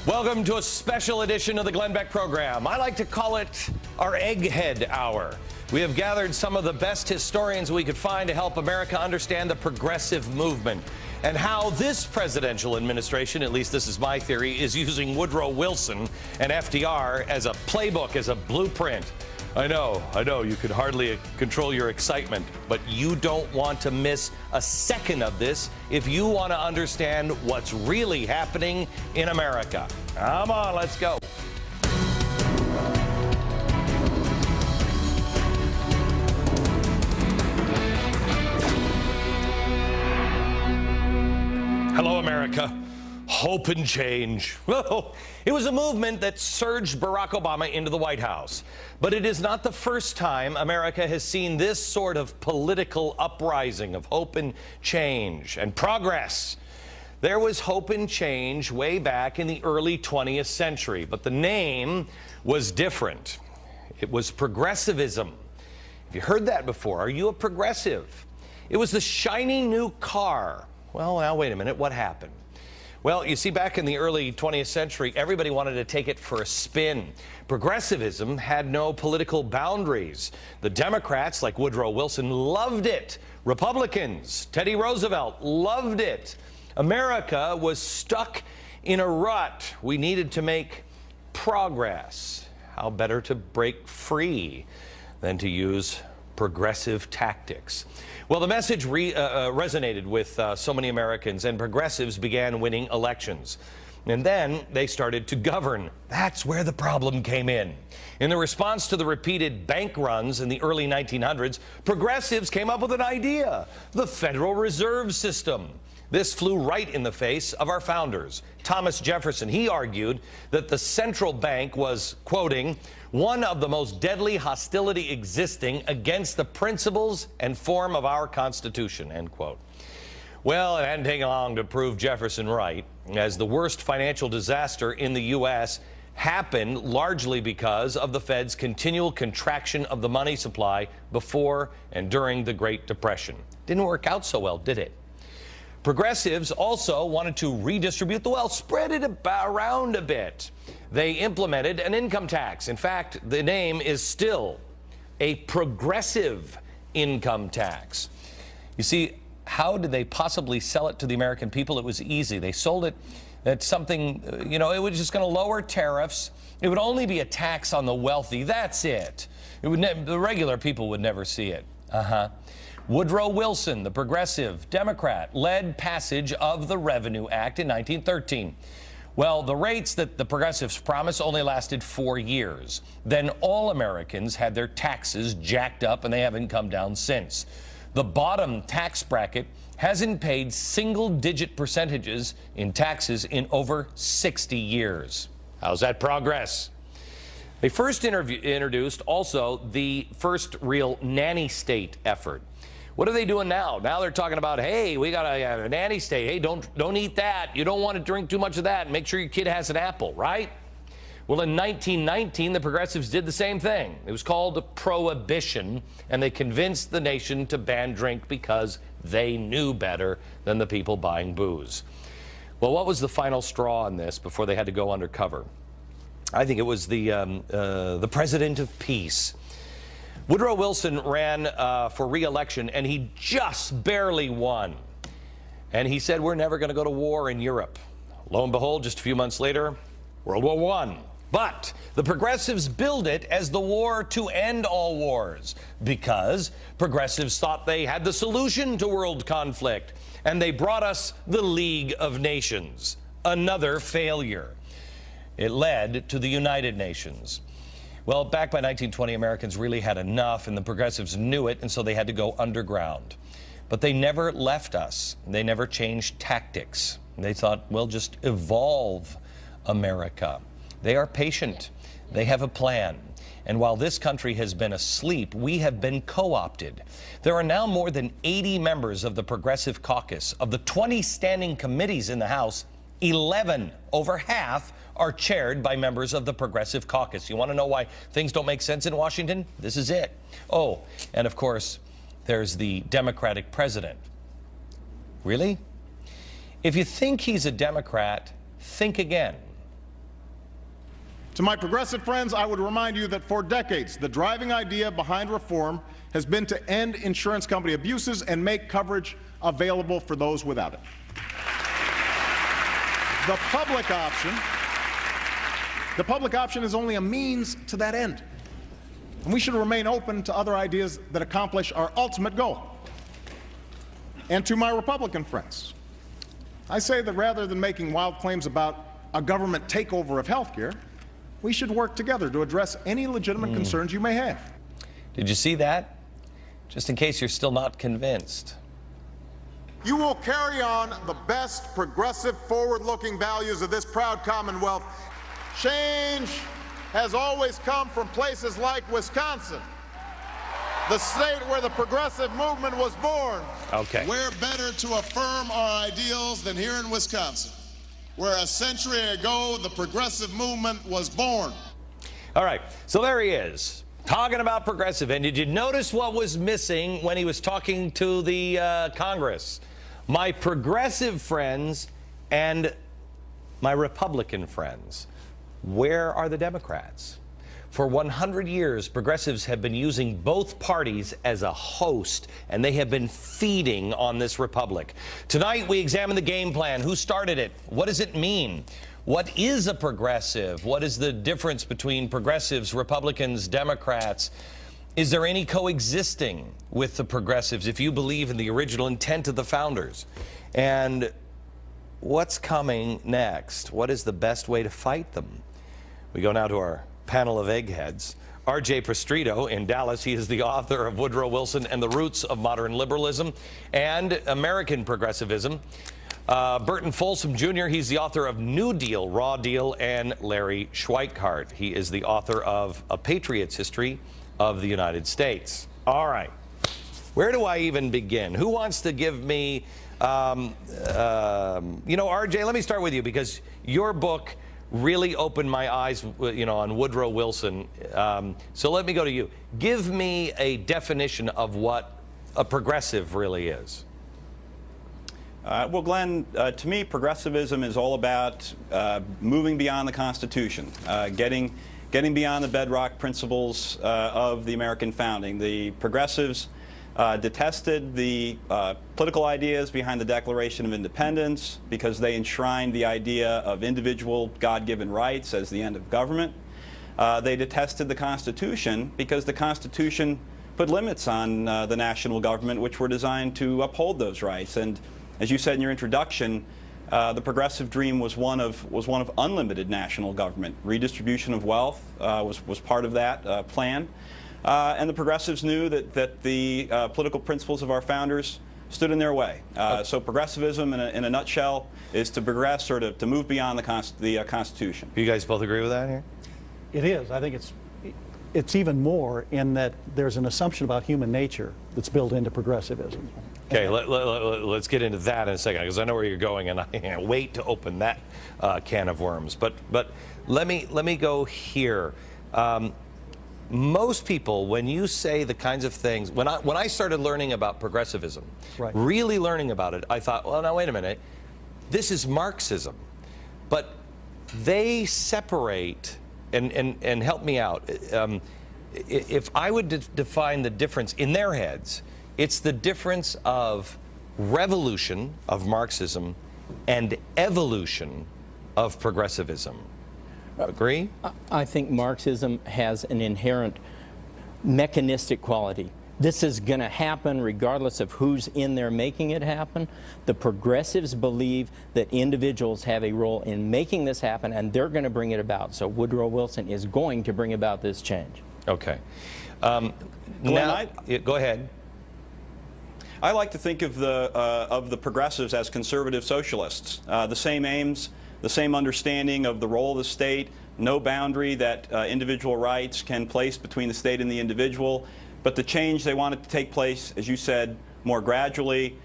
Welcome to a special edition of the Glenn Beck program. I like to call it our Egghead Hour. We have gathered some of the best historians we could find to help America understand the progressive movement and how this presidential administration, at least this is my theory, is using Woodrow Wilson and FDR as a playbook, as a blueprint. I know, you could hardly control your excitement, but you don't want to miss a second of this if you want to understand what's really happening in America. Come on, let's go. Hello, America. Hope and change. Well, it was a movement that surged Barack Obama into the White House. But it is not the first time America has seen this sort of political uprising of hope and change and progress. There was hope and change way back in the early 20th century, but the name was different. It was progressivism. Have you heard that before? Are you a progressive? It was the shiny new car. Well, now, wait a minute. What happened? Well, you see, back in the early 20th century, everybody wanted to take it for a spin. Progressivism had no political boundaries. The Democrats, like Woodrow Wilson, loved it. Republicans, Teddy Roosevelt, loved it. America was stuck in a rut. We needed to make progress. How better to break free than to use progressive tactics? Well, the message resonated with so many Americans, and progressives began winning elections. And then they started to govern. That's where the problem came in. In the response to the repeated bank runs in the early 1900s, progressives came up with an idea: the Federal Reserve System. This flew right in the face of our founders. Thomas Jefferson, he argued that the central bank was, quoting, one of the most deadly hostility existing against the principles and form of our Constitution, end quote. Well, it hadn't taken long to prove Jefferson right, as the worst financial disaster in the U.S. happened largely because of the Fed's continual contraction of the money supply before and during the Great Depression. Didn't work out so well, did it? Progressives also wanted to redistribute the wealth, spread it around a bit. They implemented an income tax. In fact, the name is still a progressive income tax. You see, how did they possibly sell it to the American people? It was easy. They sold it at something, it was just going to lower tariffs. It would only be a tax on the wealthy. That's it. The regular people would never see it. Woodrow Wilson, the progressive Democrat, led passage of the Revenue Act in 1913. Well, the rates that the progressives promised only lasted 4 years. Then all Americans had their taxes jacked up, and they haven't come down since. The bottom tax bracket hasn't paid single-digit percentages in taxes in over 60 years. How's that progress? They first introduced also the first real nanny state effort. What are they doing now? Now they're talking about, hey, we got a nanny state. Hey, don't eat that. You don't want to drink too much of that. Make sure your kid has an apple, right? Well, in 1919, the progressives did the same thing. It was called prohibition, and they convinced the nation to ban drink because they knew better than the people buying booze. Well, what was the final straw on this before they had to go undercover? I think it was the president of peace. Woodrow Wilson ran for re-election, and he just barely won. And he said, we're never going to go to war in Europe. Lo and behold, just a few months later, World War I. But the progressives billed it as the war to end all wars because progressives thought they had the solution to world conflict. And they brought us the League of Nations, another failure. It led to the United Nations. Well, back by 1920, Americans really had enough, and the progressives knew it, and so they had to go underground. But they never left us. They never changed tactics. They thought, well, just evolve America. They are patient. They have a plan. And while this country has been asleep, we have been co-opted. There are now more than 80 members of the Progressive Caucus. Of the 20 standing committees in the House, 11, over half, are chaired by members of the Progressive Caucus. You want to know why things don't make sense in Washington? This is it. Oh, and of course, there's the Democratic president. Really? If you think he's a Democrat, think again. To my progressive friends, I would remind you that for decades, the driving idea behind reform has been to end insurance company abuses and make coverage available for those without it. The public option is only a means to that end. And we should remain open to other ideas that accomplish our ultimate goal. And to my Republican friends, I say that rather than making wild claims about a government takeover of health care, we should work together to address any legitimate concerns you may have. Did you see that? Just in case you're still not convinced. You will carry on the best progressive, forward-looking values of this proud Commonwealth. Change has always come from places like Wisconsin, the state where the progressive movement was born. Okay. Where better to affirm our ideals than here in Wisconsin, where a century ago the progressive movement was born. All right, so there he is, talking about progressive. And did you notice what was missing when he was talking to the Congress? My progressive friends and my Republican friends. Where are the Democrats? For 100 years, progressives have been using both parties as a host, and they have been feeding on this republic. Tonight, we examine the game plan. Who started it? What does it mean? What is a progressive? What is the difference between progressives, Republicans, Democrats? Is there any coexisting with the progressives if you believe in the original intent of the founders? And what's coming next? What is the best way to fight them? We go now to our panel of eggheads. R.J. Prestrito in Dallas. He is the author of Woodrow Wilson and the Roots of Modern Liberalism and American Progressivism. Burton Folsom Jr., he's the author of New Deal, Raw Deal, and Larry Schweikart. He is the author of A Patriot's History of the United States. All right. Where do I even begin? Who wants to give me, RJ, let me start with you because your book really opened my eyes, on Woodrow Wilson. So let me go to you. Give me a definition of what a progressive really is. Well, Glenn, to me, progressivism is all about moving beyond the Constitution, getting beyond the bedrock principles of the American founding. The progressives detested the political ideas behind the Declaration of Independence because they enshrined the idea of individual God-given rights as the end of government. They detested the Constitution because the Constitution put limits on the national government which were designed to uphold those rights. And as you said in your introduction, the progressive dream was one of unlimited national government. Redistribution of wealth was part of that plan. And the progressives knew that the political principles of our founders stood in their way. So progressivism, in a nutshell, is to progress or to move beyond the Constitution. You guys both agree with that here? It is. I think it's even more in that there's an assumption about human nature that's built into progressivism. Okay, let's get into that in a second because I know where you're going, and I can't wait to open that can of worms. But let me go here. Most people, when you say the kinds of things, when I started learning about progressivism, right, really learning about it, I thought, well, now wait a minute, this is Marxism, but they separate and help me out. If I would define the difference in their heads, it's the difference of revolution of Marxism and evolution of progressivism. Agree? I think Marxism has an inherent mechanistic quality. This is going to happen regardless of who's in there making it happen. The progressives believe that individuals have a role in making this happen, and they're going to bring it about. So Woodrow Wilson is going to bring about this change. Okay. Glenn, Go ahead. I like to think of the progressives as conservative socialists. The same aims, the same understanding of the role of the state, no boundary that individual rights can place between the state and the individual, but the change they want it to take place, as you said, more gradually,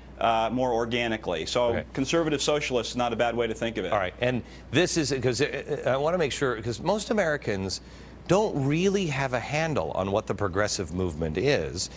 more organically. So okay, conservative socialists is not a bad way to think of it. All right, and this is because I want to make sure, because most Americans don't really have a handle on what the progressive movement is.